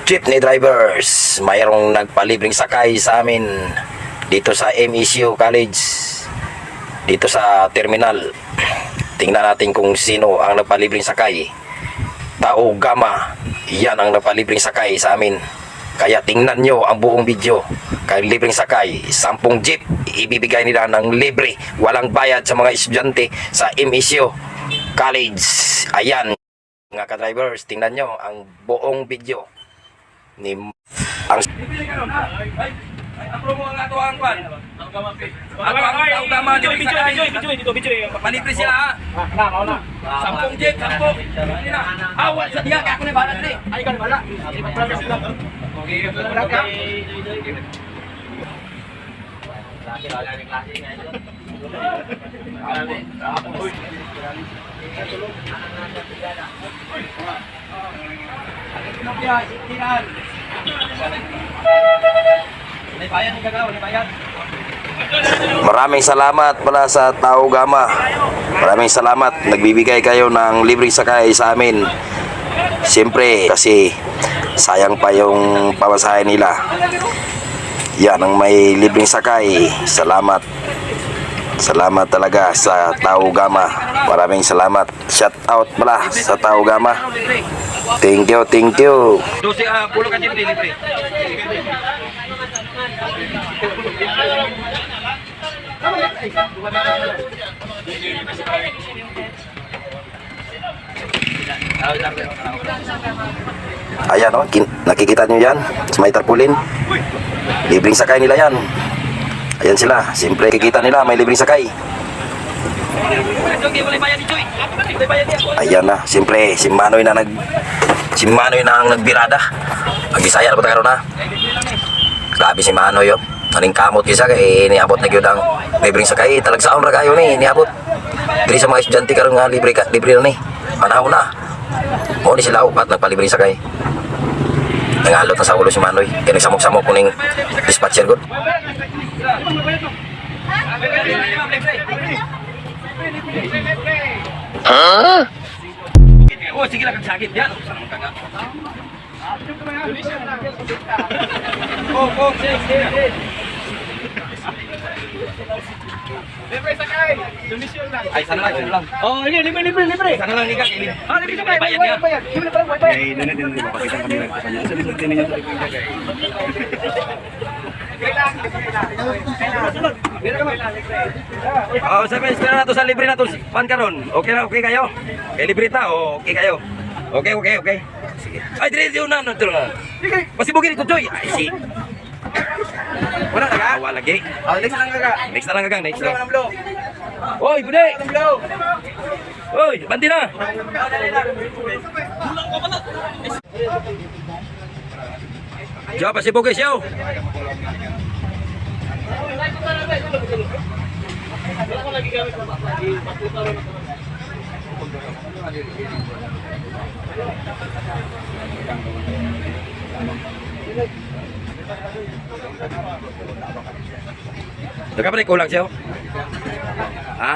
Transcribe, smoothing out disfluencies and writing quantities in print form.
Jeepney drivers, mayroong nagpalibreng sakay sa amin dito sa MSU College, dito sa terminal. Tingnan natin kung sino ang nagpalibreng sakay. Tao Gama, yan ang nagpalibreng sakay sa amin. Kaya tingnan nyo ang buong video. Kaya libreng sakay, 10 jeep ibibigay nila ng libre, walang bayad sa mga estudyante sa MSU College. Ayan mga ka-drivers, tingnan nyo ang buong video ni ang promo ang ato ang kwan. Ang Gama malibre sila ha. Na. 10 jeep, 10. Awal sa diya kaya ako na balat ni. Ay kan bala. Maraming salamat pala sa Tao Gama. Maraming salamat. Nagbibigay kayo ng libreng sakay sa amin. Siyempre kasi sayang pa yung pamasahe nila. Yan ang may libreng sakay. Salamat. Salamat talaga sa Tao Gama. Maraming salamat. Shout out pala sa Tao Gama. Thank you, thank you. Dosi pulo ka jeep libre. Ayan o, nakikita nyo yan sa may tarpaulin. Libreng sakay nila yan. Ayan sila, siyempre kikita nila may libreng sakay. Ayan na, siyempre si Manoy na ang nagbirada. Magbisaya na po tayo na. Grabe si Manoy yun. Maning kamot kisa kay niabot na gyud ang libreng sakay. Talagsaon ra kayo ni niabot. Diri sa mga estudyante karon nga libre na ni. Panahon na. Mo ni sila upat nagpalibre sakay. Nangalot na sa ulo si Manoy. Kaya nagsamok-samok kuning dispatcher gud. Ha? Oh, sige lang sakit yan. Oh, sige. Libre sakay. Donation lang. Ay, sana lang. Oh, ini libre. Sana lang ika. Ah, libre sakay. Bayad niya. Libre lang bayad. Ay, din pakita kami nagpapanya. Sa lisod din niya libre sakay. Oh, sabi espera na to sa libre na to. Pan karon. Okay na, okay kayo? Kay libre ta, okay kayo. Okay. Sige. Ay, dire na to. Pasibugin ito, Joy. Ay, si. Wala na ka? Wala lagi. Next na lang gagang. Oy, bude! Oy, banti na! Diyo, pasibugin siyo! Daga pa rin kulang siya. Ha?